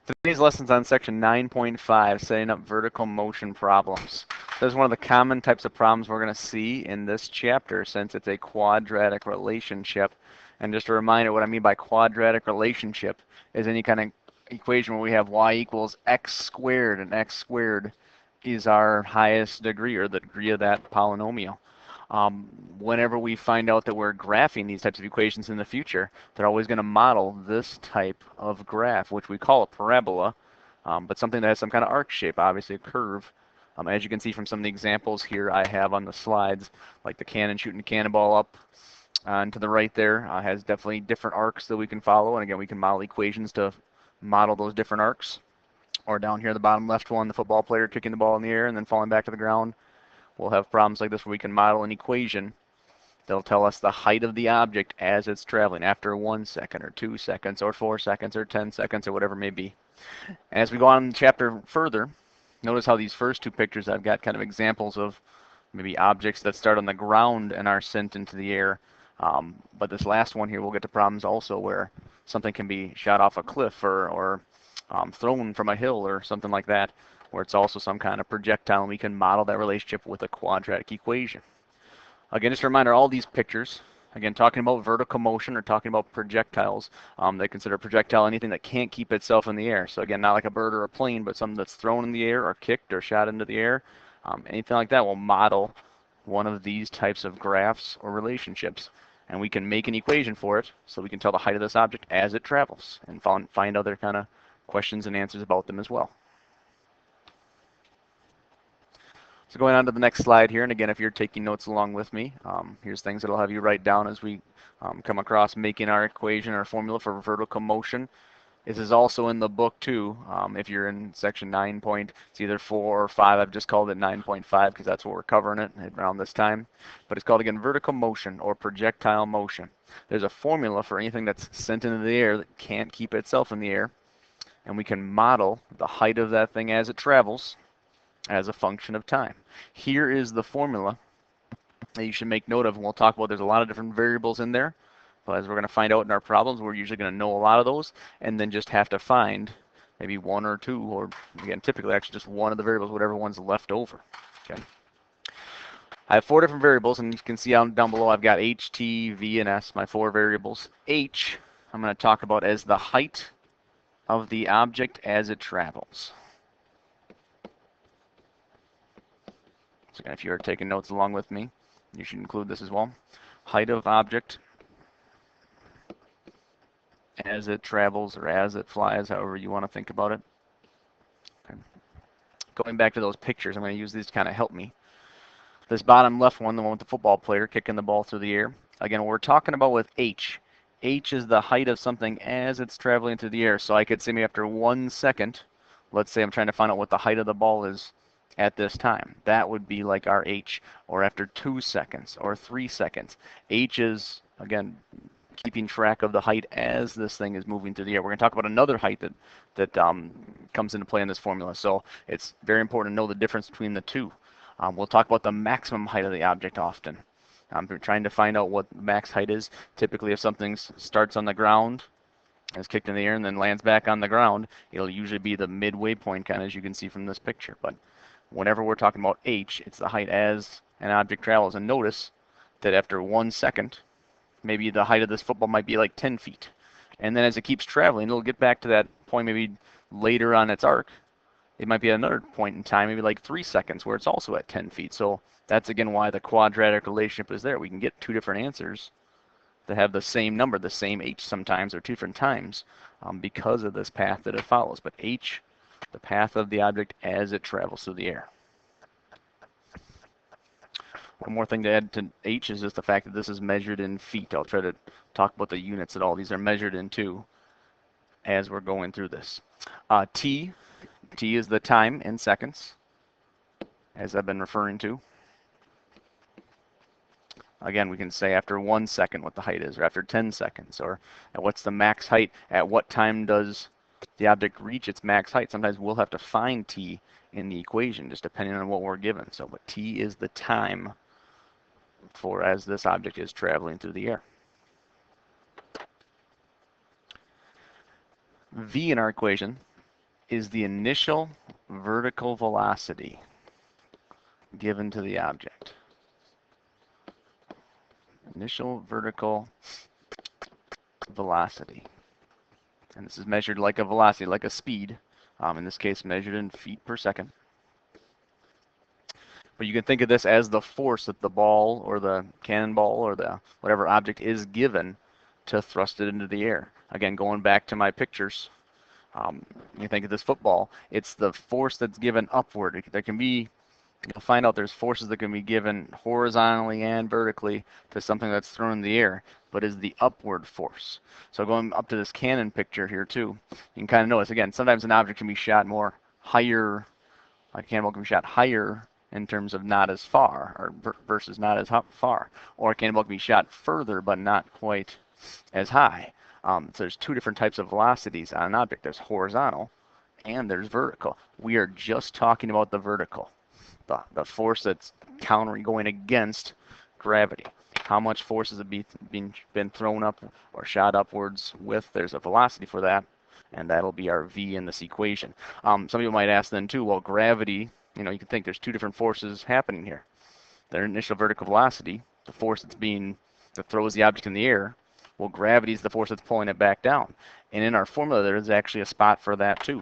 Today's lesson's on section 9.5, setting up vertical motion problems. This is one of the common types of problems we're going to see in this chapter since it's a quadratic relationship. And just a reminder, what I mean by quadratic relationship is any kind of equation where we have y equals x squared, and x squared is our highest degree, or the degree of that polynomial. Whenever we find out that we're graphing these types of equations in the future, they're always going to model this type of graph, which we call a parabola, but something that has some kind of arc shape, obviously a curve. As you can see from some of the examples here I have on the slides, like the cannon shooting a cannonball up and to the right there, has definitely different arcs that we can follow, and again, we can model equations to model those different arcs. Or down here, the bottom left one, the football player kicking the ball in the air and then falling back to the ground. We'll have problems like this where we can model an equation that'll tell us the height of the object as it's traveling after 1 second or 2 seconds or 4 seconds or 10 seconds or whatever it may be. As we go on in the chapter further, notice how these first two pictures I've got kind of examples of maybe objects that start on the ground and are sent into the air. But this last one here, we'll get to problems also where something can be shot off a cliff or thrown from a hill or something like that, where it's also some kind of projectile, and we can model that relationship with a quadratic equation. Again, just a reminder, all these pictures, again, talking about vertical motion or talking about projectiles, they consider a projectile anything that can't keep itself in the air. So again, not like a bird or a plane, but something that's thrown in the air or kicked or shot into the air. Anything like that will model one of these types of graphs or relationships. And we can make an equation for it so we can tell the height of this object as it travels and find other kind of questions and answers about them as well. So going on to the next slide here, and again, if you're taking notes along with me, here's things that I'll have you write down as we come across making our equation or formula for vertical motion. This is also in the book too. If you're in section 9 point, it's either 4 or 5. I've just called it 9.5 because that's what we're covering it around this time. But it's called, again, vertical motion or projectile motion. There's a formula for anything that's sent into the air that can't keep itself in the air. And we can model the height of that thing as it travels as a function of time. Here is the formula that you should make note of, and we'll talk about. There's a lot of different variables in there, but as we're going to find out in our problems, we're usually going to know a lot of those and then just have to find maybe one or two, or again, typically actually just one of the variables, whatever one's left over. Okay. I have 4 different variables, and you can see down below I've got h, t, v, and s, my 4 variables. H, I'm going to talk about as the height of the object as it travels. So again, if you're taking notes along with me, you should include this as well. Height of object as it travels or as it flies, however you want to think about it. Okay. Going back to those pictures, I'm going to use these to kind of help me. This bottom left one, the one with the football player kicking the ball through the air. Again, what we're talking about with H. H is the height of something as it's traveling through the air. So I could say maybe after 1 second, let's say I'm trying to find out what the height of the ball is at this time. That would be like our H. Or after 2 seconds or 3 seconds. H is, again, keeping track of the height as this thing is moving through the air. We're going to talk about another height that comes into play in this formula. So it's very important to know the difference between the two. We'll talk about the maximum height of the object often. We're trying to find out what max height is. Typically, if something starts on the ground, is kicked in the air, and then lands back on the ground, it'll usually be the midway point, kind of as you can see from this picture. But whenever we're talking about H, it's the height as an object travels. And notice that after 1 second, maybe the height of this football might be like 10 feet. And then as it keeps traveling, it'll get back to that point maybe later on its arc. It might be at another point in time, maybe like 3 seconds, where it's also at 10 feet. So that's, again, why the quadratic relationship is there. We can get 2 different answers that have the same number, the same H sometimes, or 2 different times because of this path that it follows. But H, the path of the object as it travels through the air. One more thing to add to H is just the fact that this is measured in feet. I'll try to talk about the units that all these are measured in too as we're going through this. T is the time in seconds, as I've been referring to. Again, we can say after 1 second what the height is, or after 10 seconds, or what's the max height, at what time does the object reach its max height. Sometimes we'll have to find T in the equation, just depending on what we're given. So, but T is the time for as this object is traveling through the air. V in our equation is the initial vertical velocity given to the object. Initial vertical velocity. And this is measured like a velocity, like a speed. In this case, measured in feet per second. But you can think of this as the force that the ball or the cannonball or the whatever object is given to thrust it into the air. Again, going back to my pictures, you think of this football, it's the force that's given upward. There can be, you'll find out there's forces that can be given horizontally and vertically to something that's thrown in the air, but is the upward force. So going up to this cannon picture here too, you can kind of notice, again, sometimes an object can be shot more higher, a cannonball can be shot higher in terms of not as far, or versus not as far. Or a cannonball can be shot further, but not quite as high. So there's two different types of velocities on an object. There's horizontal and there's vertical. We are just talking about the vertical, the force that's going against gravity. How much force has it been thrown up or shot upwards with? There's a velocity for that, and that'll be our v in this equation. Some people might ask then too, well, gravity, you can think there's two different forces happening here. Their initial vertical velocity, the force that throws the object in the air, well, gravity is the force that's pulling it back down. And in our formula, there is actually a spot for that too.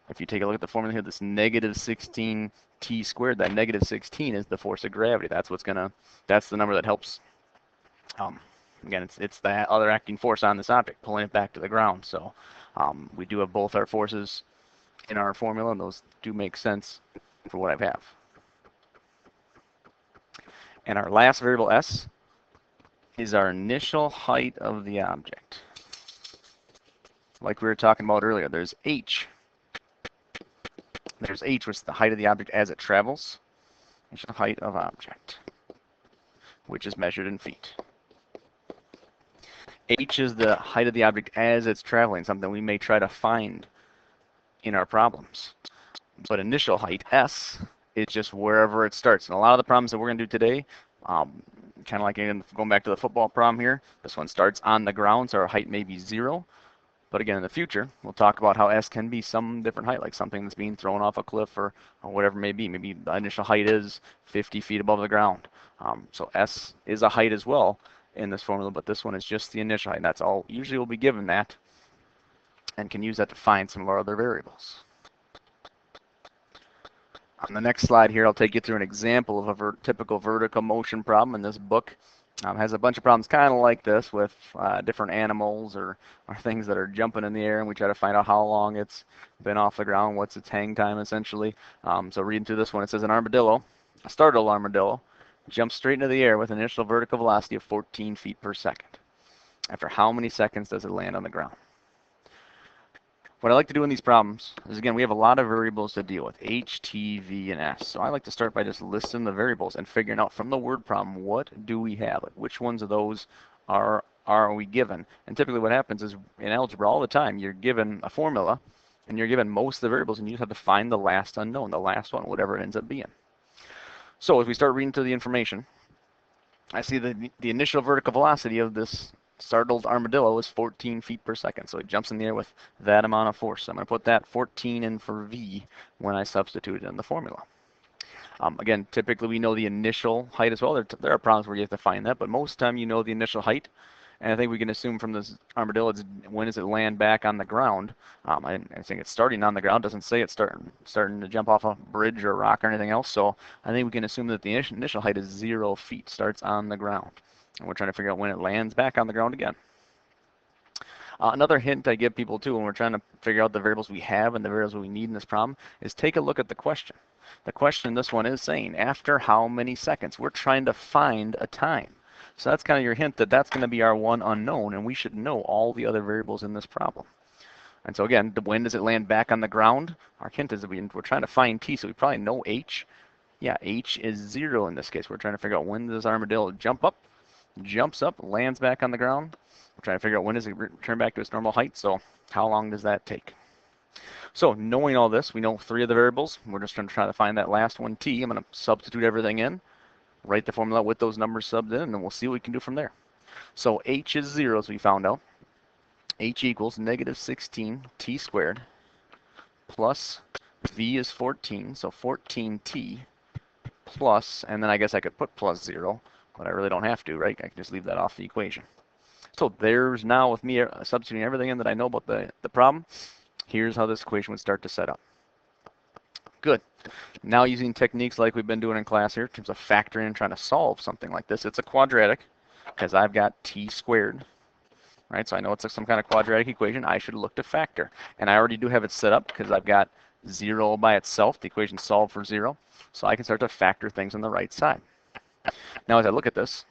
If you take a look at the formula here, this negative 16 t squared, that negative 16 is the force of gravity. That's the number that helps. Again, it's the other acting force on this object, pulling it back to the ground. So we do have both our forces in our formula, and those do make sense for what I have. And our last variable s is our initial height of the object. Like we were talking about earlier, there's h. There's h, which is the height of the object as it travels. Initial height of object, which is measured in feet. H is the height of the object as it's traveling, something we may try to find in our problems. But initial height, S, is just wherever it starts. And a lot of the problems that we're going to do today, kind of like going back to the football problem here, this one starts on the ground, so our height may be 0. But again, in the future, we'll talk about how S can be some different height, like something that's being thrown off a cliff or whatever it may be. Maybe the initial height is 50 feet above the ground. So S is a height as well in this formula, but this one is just the initial height. And that's all. Usually we'll be given that and can use that to find some of our other variables. On the next slide here, I'll take you through an example of a typical vertical motion problem in this book. Has a bunch of problems kind of like this with different animals or things that are jumping in the air, and we try to find out how long it's been off the ground, what's its hang time essentially. So reading through this one, it says an armadillo, a startled armadillo, jumps straight into the air with an initial vertical velocity of 14 feet per second. After how many seconds does it land on the ground? What I like to do in these problems is, again, we have a lot of variables to deal with, h, t, v, and s. So I like to start by just listing the variables and figuring out from the word problem, what do we have? Like, which ones of those are we given? And typically what happens is in algebra all the time, you're given a formula and you're given most of the variables, and you just have to find the last unknown, the last one, whatever it ends up being. So as we start reading through the information, I see the initial vertical velocity of this startled armadillo is 14 feet per second. So it jumps in the air with that amount of force. So I'm going to put that 14 in for v when I substitute it in the formula. Again, typically we know the initial height as well. There are problems where you have to find that, but most of the time you know the initial height. And I think we can assume from this armadillo, when does it land back on the ground? I think it's starting on the ground. It doesn't say it's starting to jump off a bridge or a rock or anything else. So I think we can assume that the initial height is 0 feet, starts on the ground. And we're trying to figure out when it lands back on the ground again. Another hint I give people too when we're trying to figure out the variables we have and the variables we need in this problem is take a look at the question. The question in this one is saying, after how many seconds? We're trying to find a time. So that's kind of your hint that that's going to be our one unknown, and we should know all the other variables in this problem. And so again, when does it land back on the ground? Our hint is that we're trying to find t, so we probably know h. Yeah, h is 0 in this case. We're trying to figure out when does armadillo jump up, jumps up, lands back on the ground. We're trying to figure out when does it return back to its normal height, so how long does that take? So knowing all this, we know 3 of the variables. We're just going to try to find that last one, t. I'm going to substitute everything in, write the formula with those numbers subbed in, and then we'll see what we can do from there. So h is 0, as we found out. H equals negative 16 t squared plus v is 14, so 14t plus, and then I guess I could put plus 0, but I really don't have to, right? I can just leave that off the equation. So there's now, with me substituting everything in that I know about the problem, here's how this equation would start to set up. Good. Now using techniques like we've been doing in class here in terms of factoring and trying to solve something like this, it's a quadratic because I've got t squared, right? So I know it's some kind of quadratic equation. I should look to factor. And I already do have it set up because I've got 0 by itself. The equation's solved for 0. So I can start to factor things on the right side. Now as I look at this,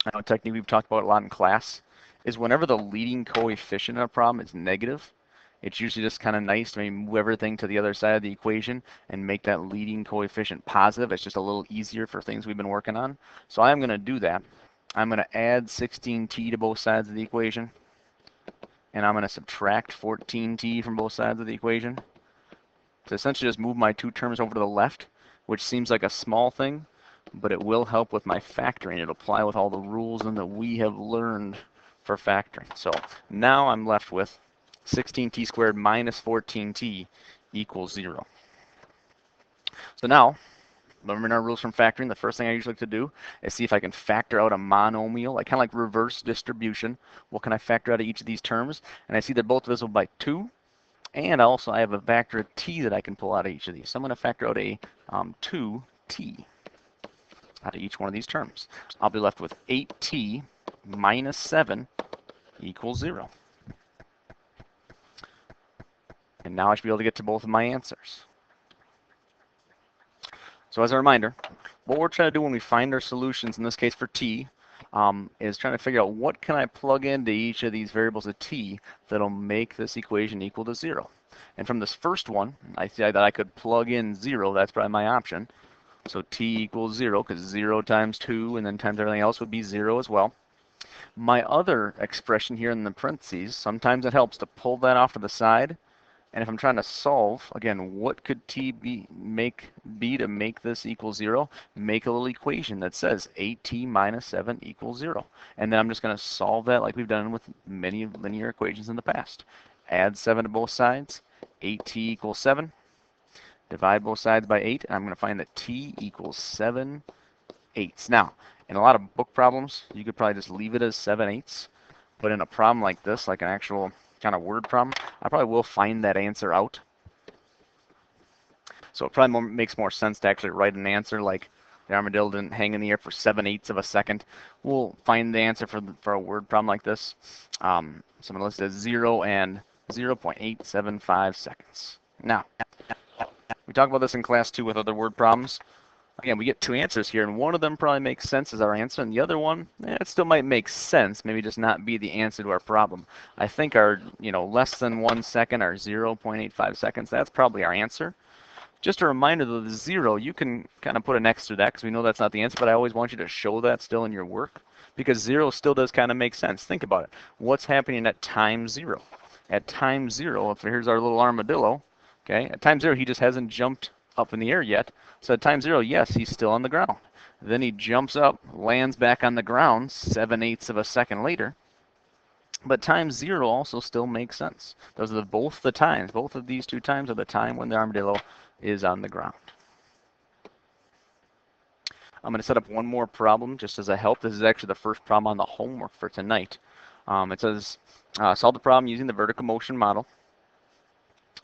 I know a technique we've talked about a lot in class is whenever the leading coefficient in a problem is negative, it's usually just kind of nice to maybe move everything to the other side of the equation and make that leading coefficient positive. It's just a little easier for things we've been working on. So I'm going to do that. I'm going to add 16t to both sides of the equation. And I'm going to subtract 14t from both sides of the equation. So essentially just move my two terms over to the left, which seems like a small thing, but it will help with my factoring. It'll apply with all the rules and that we have learned for factoring. So now I'm left with 16t squared minus 14t equals 0. So now, remembering our rules from factoring, the first thing I usually like to do is see if I can factor out a monomial, like kind of like reverse distribution. What can I factor out of each of these terms? And I see they're both divisible by 2. And also I have a factor of t that I can pull out of each of these. So I'm going to factor out a 2t out of each one of these terms. I'll be left with 8t minus 7 equals 0. And now I should be able to get to both of my answers. So as a reminder, what we're trying to do when we find our solutions, in this case for t, is trying to figure out what can I plug into each of these variables of t that'll make this equation equal to 0. And from this first one, I see that I could plug in 0. That's probably my option. So t equals 0, because 0 times 2 and then times everything else would be 0 as well. My other expression here in the parentheses, sometimes it helps to pull that off to the side. And if I'm trying to solve, again, what could t be to make this equal 0? Make a little equation that says 8t minus 7 equals 0. And then I'm just going to solve that like we've done with many linear equations in the past. Add 7 to both sides. 8t equals 7. Divide both sides by 8. And I'm going to find that t equals 7/8. Now, in a lot of book problems, you could probably just leave it as 7/8. But in a problem like this, like an actual kind of word problem, I probably will find that answer out. So it probably makes more sense to actually write an answer like the armadillo didn't hang in the air for 7/8 of a second. We'll find the answer for a word problem like this. So I'm going to list it as 0 and 0.875 seconds. Now, we talk about this in class too with other word problems. Again, we get two answers here, and one of them probably makes sense as our answer, and the other one, it still might make sense, maybe just not be the answer to our problem. I think our, less than 1 second, our 0.85 seconds, that's probably our answer. Just a reminder though, the 0, you can kind of put an X to that because we know that's not the answer, but I always want you to show that still in your work because 0 still does kind of make sense. Think about it. What's happening at time 0? At time 0, if here's our little armadillo, okay, at time 0, he just hasn't jumped up in the air yet. So at time 0, yes, he's still on the ground. Then he jumps up, lands back on the ground 7/8 of a second later. But time 0 also still makes sense. Those are both the times. Both of these two times are the time when the armadillo is on the ground. I'm going to set up one more problem just as a help. This is actually the first problem on the homework for tonight. It says, solve the problem using the vertical motion model.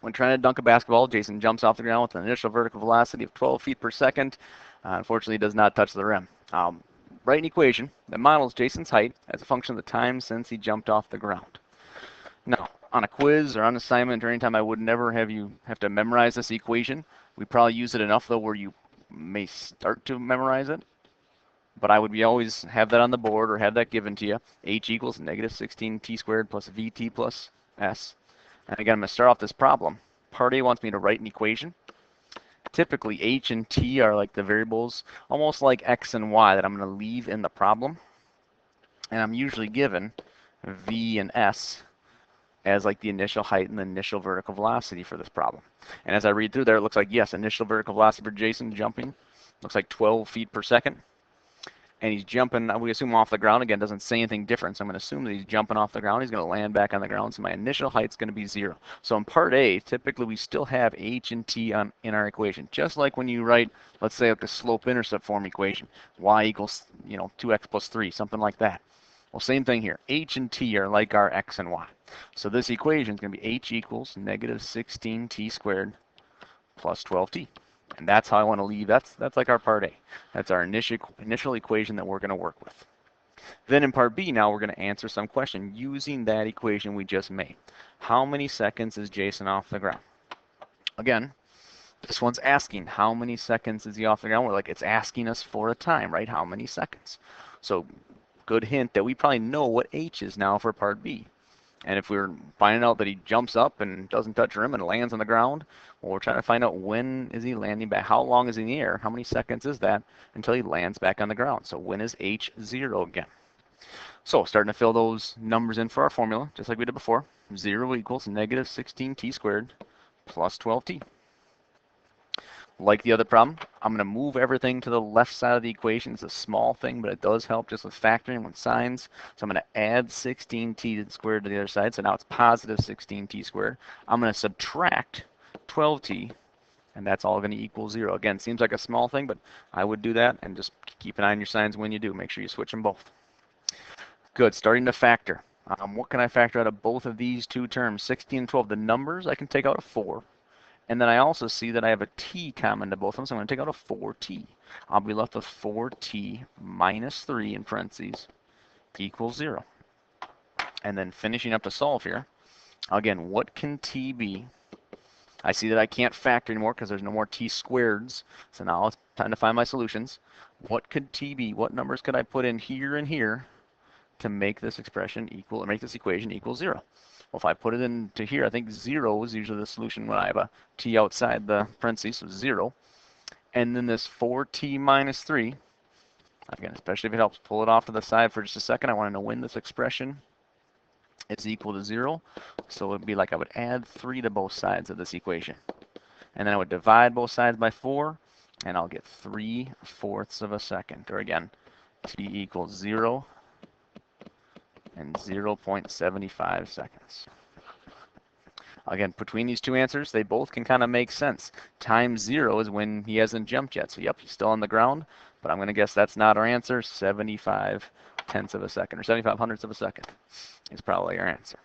When trying to dunk a basketball, Jason jumps off the ground with an initial vertical velocity of 12 feet per second. Unfortunately, does not touch the rim. Write an equation that models Jason's height as a function of the time since he jumped off the ground. Now, on a quiz or on assignment or anytime, I would never have you have to memorize this equation. We probably use it enough, though, where you may start to memorize it. But I would always have that on the board or have that given to you. H equals negative 16t squared plus vt plus s. And again, I'm going to start off this problem. Part A wants me to write an equation. Typically, h and t are like the variables, almost like x and y, that I'm going to leave in the problem. And I'm usually given v and s as like the initial height and the initial vertical velocity for this problem. And as I read through there, it looks like, yes, initial vertical velocity for Jason jumping looks like 12 feet per second. and he's jumping, we assume off the ground. Again, doesn't say anything different, so I'm going to assume that he's jumping off the ground. He's going to land back on the ground, so my initial height's going to be 0. So in part A, typically we still have h and t in our equation, just like when you write, let's say, like the slope-intercept form equation, y equals 2x plus 3, something like that. Well, same thing here. H and t are like our x and y. So this equation is going to be h equals negative 16t squared plus 12t. And that's how I want to leave. That's like our part A. That's our initial equation that we're going to work with. Then in part B, now we're going to answer some question using that equation we just made. How many seconds is Jason off the ground? Again, this one's asking how many seconds is he off the ground. We're like, it's asking us for a time, right? How many seconds? So good hint that we probably know what h is now for part B. And if we're finding out that he jumps up and doesn't touch rim and lands on the ground, well, we're trying to find out when is he landing back, how long is he in the air, how many seconds is that until he lands back on the ground. So when is h 0 again? So starting to fill those numbers in for our formula, just like we did before. 0 equals negative 16t squared plus 12t. Like the other problem, I'm going to move everything to the left side of the equation. It's a small thing, but it does help just with factoring with signs. So I'm going to add 16t squared to the other side. So now it's positive 16t squared. I'm going to subtract 12t, and that's all going to equal 0. Again, seems like a small thing, but I would do that, and just keep an eye on your signs when you do. Make sure you switch them both. Good, starting to factor. What can I factor out of both of these two terms, 16 and 12? The numbers, I can take out a 4. And then I also see that I have a t common to both of them, so I'm going to take out a 4t. I'll be left with 4t minus 3 in parentheses equals 0. And then finishing up to solve here, again, what can t be? I see that I can't factor anymore because there's no more t squareds. So now it's time to find my solutions. What could t be? What numbers could I put in here and here to make this expression equal, or make this equation equal 0? Well, if I put it into here, I think 0 is usually the solution when I have a t outside the parentheses, so 0. And then this 4t minus 3, again, especially if it helps, pull it off to the side for just a second. I want to know when this expression is equal to 0. So it would be like I would add 3 to both sides of this equation. And then I would divide both sides by 4, and I'll get 3/4 of a second. Or again, t equals 0 and 0.75 seconds. Again, between these two answers, they both can kind of make sense. Time 0 is when he hasn't jumped yet. So yep, he's still on the ground, but I'm going to guess that's not our answer. 75/10 of a second, or 75/100 of a second is probably our answer.